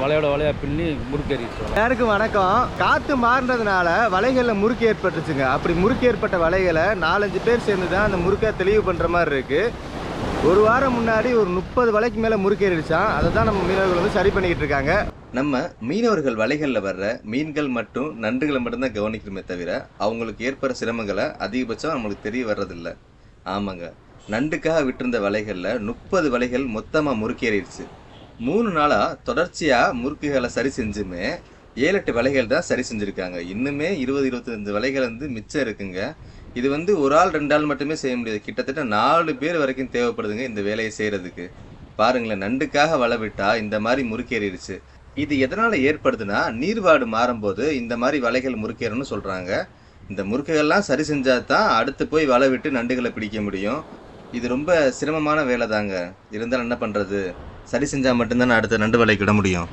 வலையோட வலையாக பின்னி முறுக்கேறிடுச்சு. எல்லாருக்கும் வணக்கம். காற்று மாறினதுனால வலைகளில் முறுக்கு ஏற்பட்டுச்சுங்க. அப்படி முறுக்கு ஏற்பட்ட வலைகளை 4-5 பேர் சேர்ந்து தான் அந்த முறுக்கை தெளிவு பண்ணுற மாதிரி இருக்குது. ஒரு வாரம் முன்னாடி ஒரு 30 வலைக்கு மேலே முறுக்கேறிடுச்சான். அதை தான் நம்ம மீனவர்கள் வந்து சரி பண்ணிக்கிட்டு இருக்காங்க. நம்ம மீனவர்கள் வலைகளில் வர்ற மீன்கள் மற்றும் நண்டுகளை மட்டும்தான் கவனிக்கணுமே தவிர அவங்களுக்கு ஏற்படுற சிரமங்களை அதிகபட்சம் நம்மளுக்கு தெரிய வர்றதில்லை. ஆமாங்க, நண்டுக்காக விட்டிருந்த வலைகளில் 30 வலைகள் மொத்தமாக முறுக்கேறிடுச்சு. 3 நாளாக தொடர்ச்சியாக முறுக்குகளை சரி செஞ்சுமே 7-8 வலைகள் தான் சரி செஞ்சுருக்காங்க. இன்னுமே 20-25 வலைகள் வந்து மிச்சம் இருக்குங்க. இது வந்து ஒரு ஆள் 2 ஆள் மட்டுமே செய்ய முடியாது. கிட்டத்தட்ட 4 பேர் வரைக்கும் தேவைப்படுதுங்க இந்த வேலையை செய்கிறதுக்கு. பாருங்களேன், நண்டுக்காக வலை விட்டா இந்த மாதிரி முறுக்கேறிடுச்சு. இது எதனால் ஏற்படுதுன்னா, நீர்வாடு மாறும்போது இந்த மாதிரி வலைகள் முறுக்கேறும்னு சொல்கிறாங்க. இந்த முறுக்குகள்லாம் சரி செஞ்சால் தான் அடுத்து போய் வலை விட்டு நண்டுகளை பிடிக்க முடியும். இது ரொம்ப சிரமமான வேலை தாங்க. இருந்தாலும் என்ன பண்ணுறது, சரி செஞ்சால் மட்டும்தான் அடுத்த நண்டு வலைக்கு விட முடியும்.